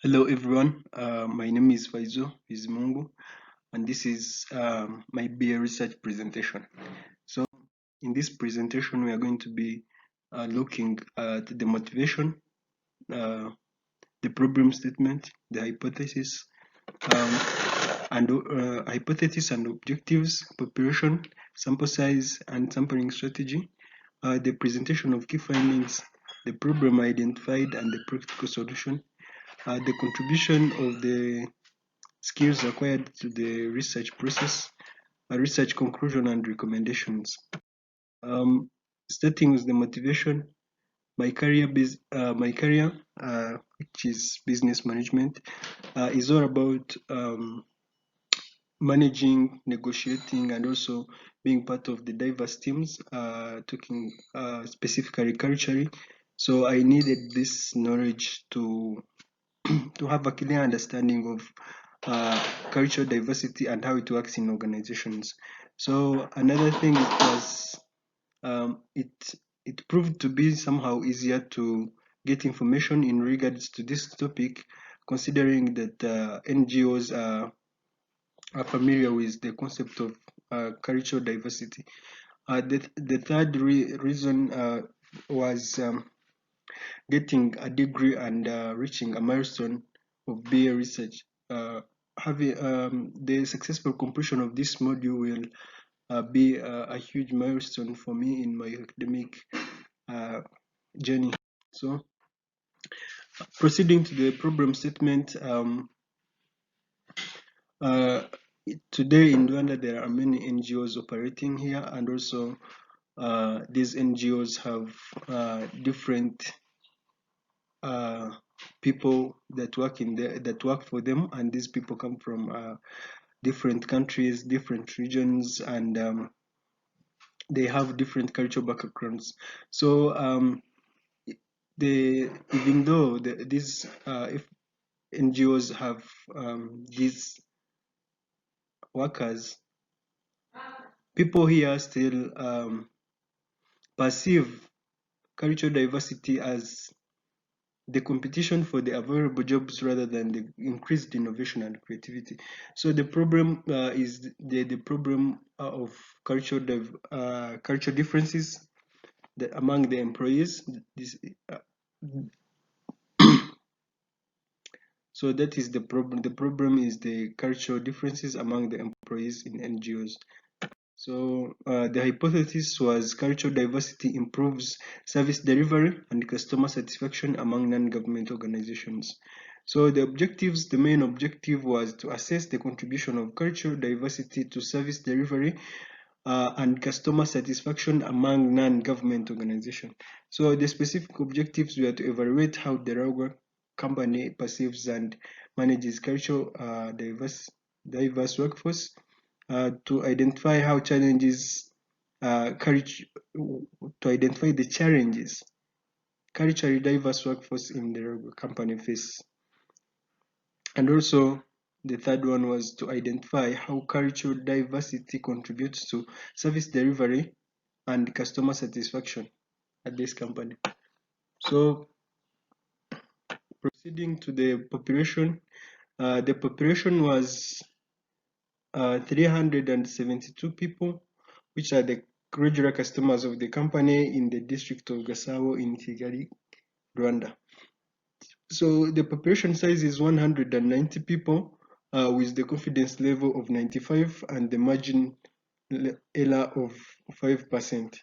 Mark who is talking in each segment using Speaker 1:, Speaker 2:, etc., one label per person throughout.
Speaker 1: Hello everyone, my name is Faisal Bizimungu and this is my BA research presentation. So in this presentation we are going to be looking at the motivation, uh, the problem statement, the hypothesis, hypothesis and objectives, population, sample size and sampling strategy, the presentation of key findings, the problem identified and the practical solution, the contribution of the skills required to the research process, research conclusion and recommendations. Starting with the motivation, my career, which is business management, is all about managing, negotiating, and also being part of the diverse teams, talking specifically culturally. So I needed this knowledge to to have a clear understanding of cultural diversity and how it works in organizations. So another thing it was it proved to be somehow easier to get information in regards to this topic, considering that NGOs are familiar with the concept of cultural diversity. The third reason was getting a degree and reaching a milestone of BA research. Having the successful completion of this module will be a huge milestone for me in my academic uh, journey. So, proceeding to the problem statement, uh, today in Rwanda there are many NGOs operating here, and also these NGOs have different people that work for them, and these people come from different countries, different regions, and they have different cultural backgrounds. So even though these if NGOs have these workers, people here still perceive cultural diversity as the competition for the available jobs rather than the increased innovation and creativity. So the problem is the problem of cultural differences among the employees. Uh, so that is the problem. The problem is the cultural differences among the employees in NGOs. So the hypothesis was cultural diversity improves service delivery and customer satisfaction among non-government organizations. So the main objective was to assess the contribution of cultural diversity to service delivery and customer satisfaction among non-government organizations. So the specific objectives were to evaluate how the Railway company perceives and manages cultural diverse workforce, to identify how challenges to identify the challenges culturally diverse workforce in the company face. And also the third one was to identify how cultural diversity contributes to service delivery and customer satisfaction at this company. So proceeding to the population was 372 people, which are the regular customers of the company in the district of Gasabo in Kigali, Rwanda. So the population size is 190 people with the confidence level of 95 and the margin error of 5%.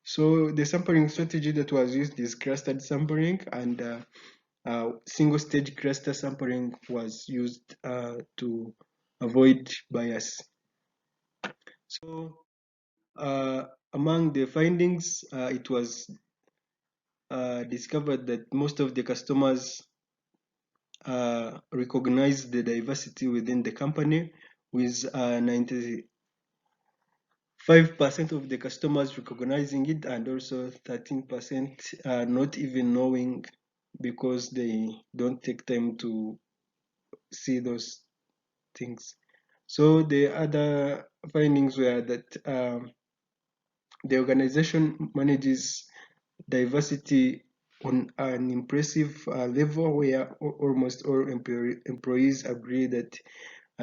Speaker 1: So the sampling strategy that was used is clustered sampling, and single stage cluster sampling was used to avoid bias. So among the findings, it was discovered that most of the customers recognize the diversity within the company, with 95% of the customers recognizing it, and also 13% not even knowing, because they don't take time to see those things. So the other findings were that the organization manages diversity on an impressive level where almost all employees agree that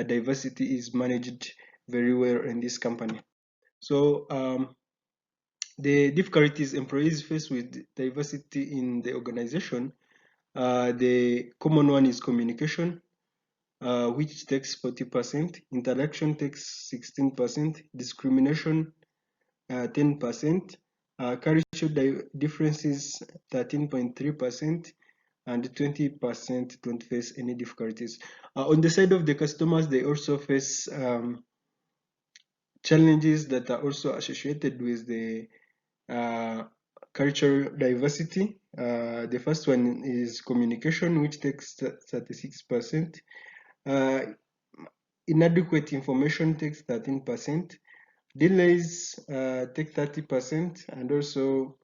Speaker 1: diversity is managed very well in this company. So the difficulties employees face with diversity in the organization, the common one is communication, which takes 40%, interaction takes 16%, discrimination 10%, cultural differences 13.3%, and 20% don't face any difficulties. On the side of the customers, they also face challenges that are also associated with the cultural diversity. The first one is communication, which takes 36%. Inadequate information takes 13%. Delays take 30%, and also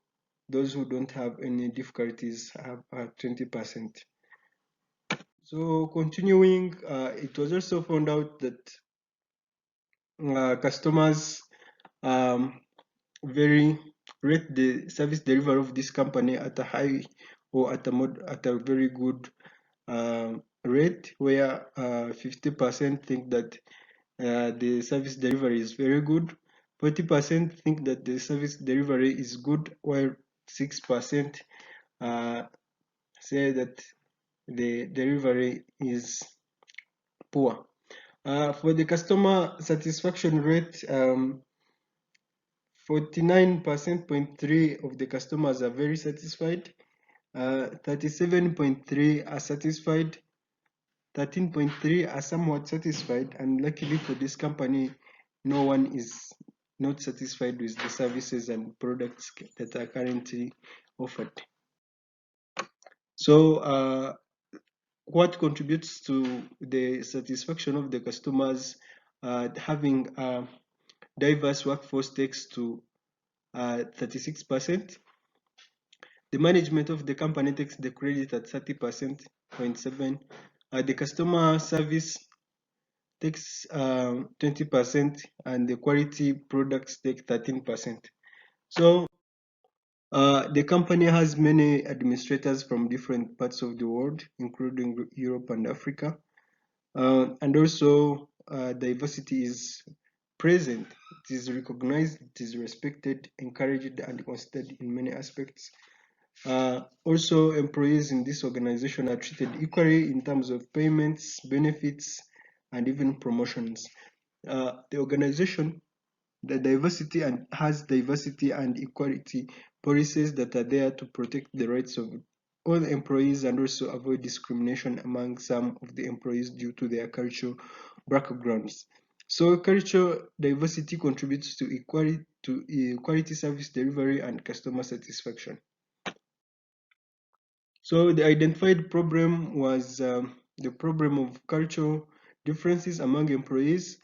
Speaker 1: those who don't have any difficulties have 20%. So continuing, it was also found out that customers very rate the service delivery of this company at a high or at a very good rate, where 50% think that the service delivery is very good, 40% think that the service delivery is good, while 6% say that the delivery is poor. For the customer satisfaction rate, 49.3% of the customers are very satisfied, 37.3% are satisfied, 13.3% are somewhat satisfied, and luckily for this company, no one is not satisfied with the services and products that are currently offered. So what contributes to the satisfaction of the customers? Having a diverse workforce takes to 36%. The management of the company takes the credit at 30.7%. The customer service takes 20%, and the quality products take 13%. So the company has many administrators from different parts of the world, including Europe and Africa. And also diversity is present, it is recognized, it is respected, encouraged, and considered in many aspects. Also, employees in this organization are treated equally in terms of payments, benefits, and even promotions. The organization has diversity and equality policies that are there to protect the rights of all employees and also avoid discrimination among some of the employees due to their cultural backgrounds. So cultural diversity contributes to equality service delivery and customer satisfaction. So the identified problem was the problem of cultural differences among employees.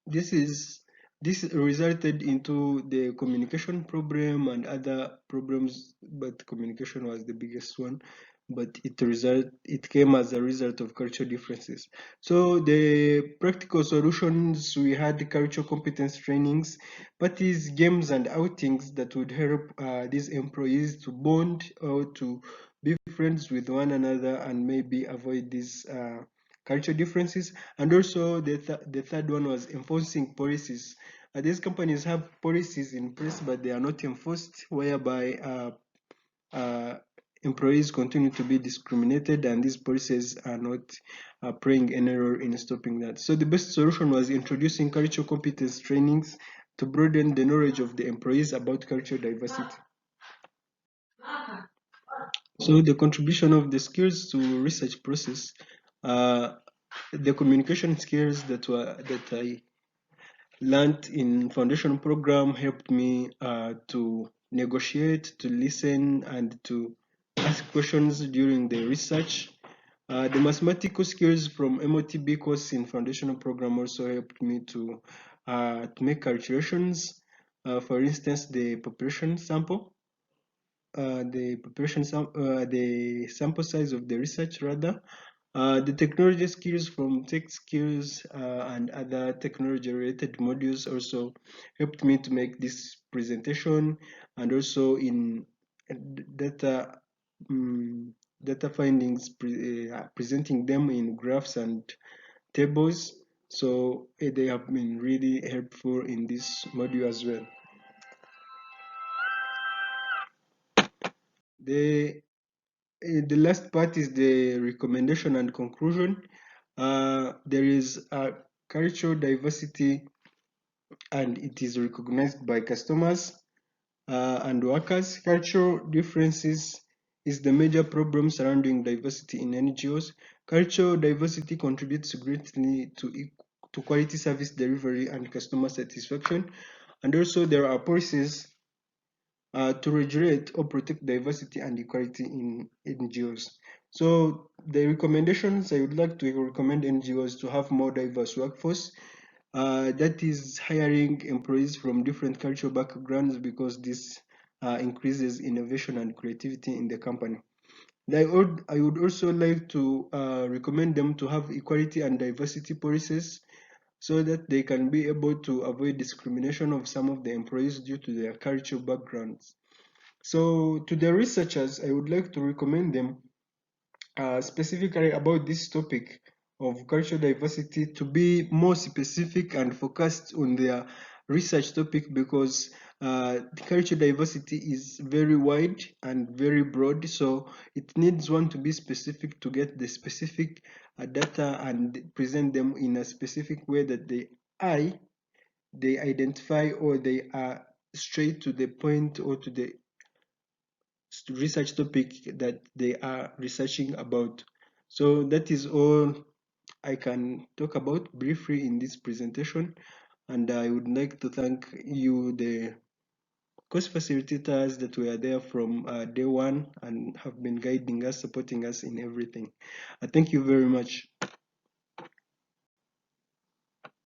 Speaker 1: This resulted into the communication problem and other problems, but communication was the biggest one. But it came as a result of cultural differences. So the practical solutions, we had cultural competence trainings, parties, games, and outings that would help these employees to bond or to be friends with one another and maybe avoid these cultural differences. And also the third one was enforcing policies. These companies have policies in place, but they are not enforced, whereby employees continue to be discriminated, and these policies are not playing any role in stopping that. So the best solution was introducing cultural competence trainings to broaden the knowledge of the employees about cultural diversity. So the contribution of the skills to research process, the communication skills that I learned in foundation program helped me to negotiate, to listen, and to ask questions during the research. The mathematical skills from MOTB course in foundational program also helped me to make calculations. For instance, the population sample, the sample size of the research rather. The technology skills from tech skills and other technology related modules also helped me to make this presentation, and also in data data findings, presenting them in graphs and tables. So they have been really helpful in this module as well. The last part is the recommendation and conclusion. There is a cultural diversity, and it is recognized by customers and workers. Cultural differences is the major problem surrounding diversity in NGOs. Cultural diversity contributes greatly to quality service delivery and customer satisfaction. And also there are policies to regulate or protect diversity and equality in NGOs. So the recommendations, I would like to recommend NGOs to have more diverse workforce. That is hiring employees from different cultural backgrounds, because this increases innovation and creativity in the company. I would also like to recommend them to have equality and diversity policies, so that they can be able to avoid discrimination of some of the employees due to their cultural backgrounds. So to the researchers, I would like to recommend them specifically about this topic of cultural diversity to be more specific and focused on their research topic, because cultural diversity is very wide and very broad, so it needs one to be specific to get the specific data and present them in a specific way that they identify, or they are straight to the point, or to the research topic that they are researching about. So that is all I can talk about briefly in this presentation, and I would like to thank you, the course facilitators that were there from day one and have been guiding us, supporting us in everything. Thank you very much.